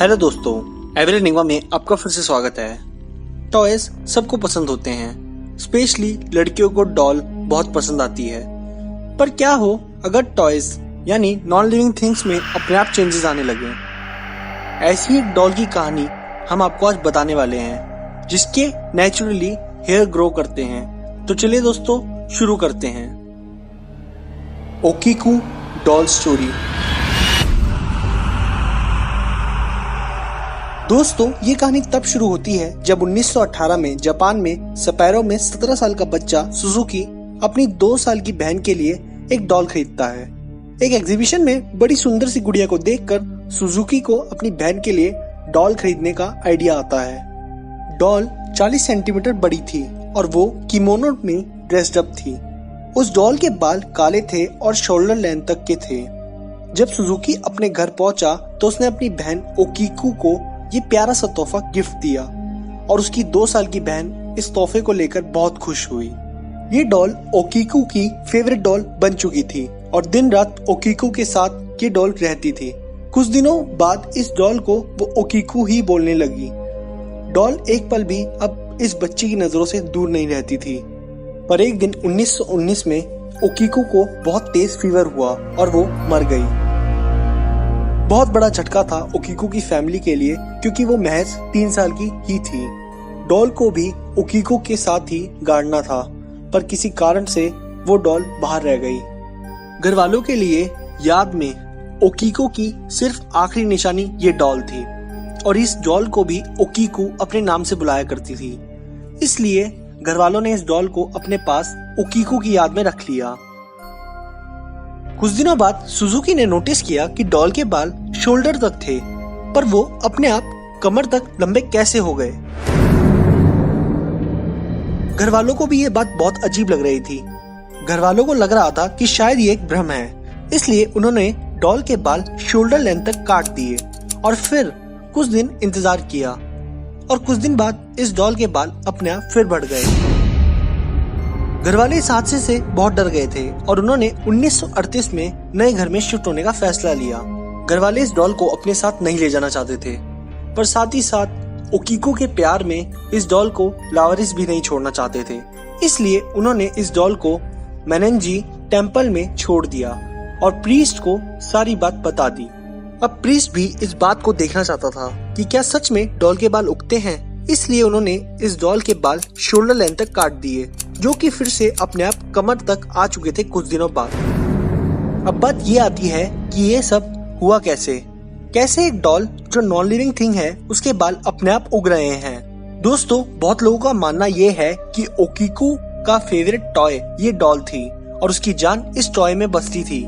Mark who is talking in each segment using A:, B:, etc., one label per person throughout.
A: Hello दोस्तों, every enigma में आपका फिर से स्वागत है। टॉयज सबको पसंद होते हैं, स्पेशली लड़कियों को डॉल बहुत पसंद आती है। पर क्या हो अगर टॉयज यानी नॉन लिविंग थिंग्स में अपने आप चेंजेस आने लगे। ऐसी एक डॉल की कहानी हम आपको आज बताने वाले हैं, जिसके नेचुरली हेयर ग्रो करते हैं। तो चलिए दोस्तों शुरू करते हैं। ओकीकू डॉल स्टोरी। दोस्तों ये कहानी तब शुरू होती है जब 1918 में जापान में सपैरो में 17 साल का बच्चा सुजुकी अपनी 2 साल की बहन के लिए एक डॉल खरीदता है। एक एग्जीबिशन में बड़ी सुंदर सी गुड़िया को देखकर सुजुकी को अपनी बहन के लिए डॉल खरीदने का आइडिया आता है। डॉल 40 सेंटीमीटर बड़ी थी और वो किमोनो में ड्रेस्ड अप थी। उस डॉल के बाल काले थे और शोल्डर लेंथ तक के थे। जब सुजुकी अपने घर पहुंचा तो उसने अपनी बहन ओकीकू को ये प्यारा सा तोहफा गिफ्ट दिया और उसकी 2 साल की बहन इस तोहफे को लेकर बहुत खुश हुई। ये डॉल ओकीकू की फेवरेट डॉल बन चुकी थी और दिन रात ओकीकू के साथ ये डॉल रहती थी। कुछ दिनों बाद इस डॉल को वो ओकीकू ही बोलने लगी। डॉल एक पल भी अब इस बच्ची की नजरों से दूर नहीं रहती थी। पर एक दिन 1919 में ओकीकू को बहुत तेज फीवर हुआ और वो मर गई। बहुत बड़ा झटका था ओकीकू की फैमिली के लिए, क्योंकि वो महज 3 साल की ही थी। डॉल को भी ओकीकू के साथ ही गाड़ना था, पर किसी कारण से वो डॉल बाहर रह गई। घर वालों के लिए याद में ओकीकू की सिर्फ आखिरी निशानी ये डॉल थी और इस डॉल को भी ओकीकू अपने नाम से बुलाया करती थी। इसलिए घर वालों ने इस डॉल को अपने पास ओकीकू की याद में रख लिया। कुछ दिनों बाद सुजुकी ने नोटिस किया कि डॉल के बाल शोल्डर तक थे, पर वो अपने आप कमर तक लंबे कैसे हो गए। घर वालों को भी ये बात बहुत अजीब लग रही थी। घर वालों को लग रहा था कि शायद ये एक भ्रम है, इसलिए उन्होंने डॉल के बाल शोल्डर लेंथ तक काट दिए और फिर कुछ दिन इंतजार किया और कुछ दिन बाद इस डॉल के बाल अपने आप फिर बढ़ गए। घर वाले इस हादसे से बहुत डर गए थे और उन्होंने 1938 में नए घर में शिफ्ट होने का फैसला लिया। घर वाले इस डॉल को अपने साथ नहीं ले जाना चाहते थे, पर साथ ही साथ ओकीकू के प्यार में इस डॉल को लावारिस भी नहीं छोड़ना चाहते थे। इसलिए उन्होंने इस डॉल को मेनेंजी टेम्पल में छोड़ दिया और प्रीस्ट को सारी बात बता दी। अब प्रीस्ट भी इस बात को देखना चाहता था कि क्या सच में डॉल के बाल उगते हैं, इसलिए उन्होंने इस डॉल के बाल शोल्डर लेंथ तक काट दिए, जो कि फिर से अपने आप कमर तक आ चुके थे कुछ दिनों बाद। अब बात ये आती है कि ये सब हुआ कैसे एक डॉल जो नॉन लिविंग थिंग है उसके बाल अपने आप उग रहे हैं। दोस्तों बहुत लोगों का मानना ये है कि ओकीकू का फेवरेट टॉय ये डॉल थी और उसकी जान इस टॉय में बसती थी,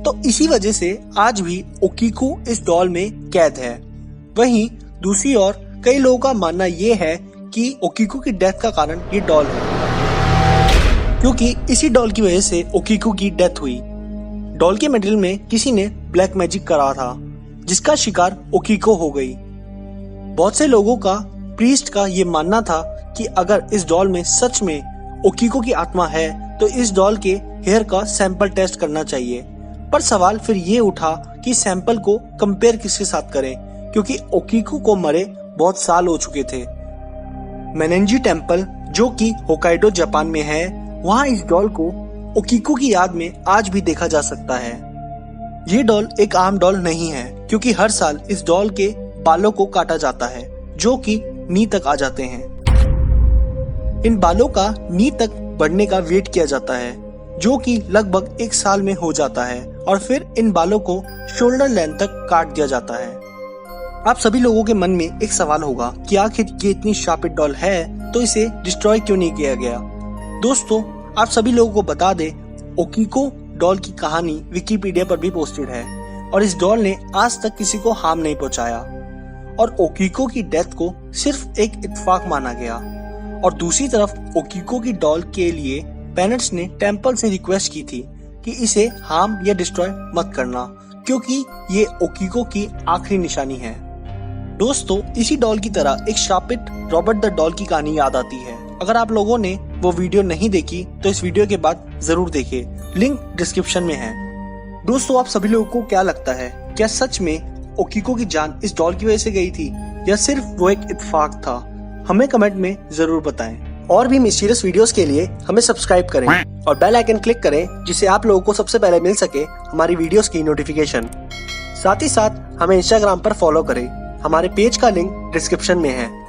A: तो इसी वजह से आज भी ओकीकू इस डॉल में कैद है। वहीं दूसरी ओर कई लोगों का मानना ये है कि ओकीकू की डेथ का कारण ये डॉल है, क्योंकि इसी डॉल की वजह से ओकीकू की डेथ हुई। डॉल के मटेरियल में किसी ने ब्लैक मैजिक करा था, जिसका शिकार ओकीकू हो गई। बहुत से लोगों का प्रीस्ट का ये मानना था कि अगर इस डॉल में सच में ओकीकू की आत्मा है तो इस डॉल के हेयर का सैंपल टेस्ट करना चाहिए। पर सवाल फिर ये उठा कि सैंपल को कंपेयर किसके साथ करें, क्योंकि ओकीकू को मरे बहुत साल हो चुके थे। मेनेंजी टेम्पल जो कि होकाइडो जापान में है, वहाँ इस डॉल को ओकीकू की याद में आज भी देखा जा सकता है। ये डॉल एक आम डॉल नहीं है, क्योंकि हर साल इस डॉल के बालों को काटा जाता है, जो कि नी तक आ जाते हैं। इन बालों का नी तक बढ़ने का वेट किया जाता है, जो कि लगभग 1 साल में हो जाता है, और फिर इन बालों को शोल्डर लेंथ तक काट दिया जाता है। आप सभी लोगों के मन में एक सवाल होगा कि आखिर ये इतनी शार्प डॉल है तो इसे डिस्ट्रॉय क्यों नहीं किया गया। दोस्तों आप सभी लोगों को बता दें, ओकीकू डॉल की कहानी विकिपीडिया पर भी पोस्टेड है और इस डॉल ने आज तक किसी को हार्म नहीं पहुंचाया और ओकीकू की डेथ को सिर्फ एक इत्तेफाक माना गया। और दूसरी तरफ ओकीकू की डॉल के लिए पेरेंट्स ने टेम्पल से रिक्वेस्ट की थी कि इसे हार्म या डिस्ट्रॉय मत करना, क्योंकि ये ओकीकू की आखिरी निशानी है। दोस्तों इसी डॉल की तरह एक शापित रॉबर्ट द डॉल की कहानी याद आती है। अगर आप लोगों ने वो वीडियो नहीं देखी तो इस वीडियो के बाद जरूर देखें, लिंक डिस्क्रिप्शन में है। दोस्तों आप सभी लोगों को क्या लगता है, क्या सच में ओकीको की जान इस डॉल की वजह से गई थी या सिर्फ वो एक इत्तेफाक था? हमें कमेंट में जरूर बताएं। और भी मिस्टीरियस वीडियोस के लिए हमें सब्सक्राइब करें और बेल आइकन क्लिक करें, जिससे आप लोगों को सबसे पहले मिल सके हमारी वीडियोस की नोटिफिकेशन। साथ ही साथ हमें इंस्टाग्राम पर फॉलो करें। हमारे पेज का लिंक डिस्क्रिप्शन में है।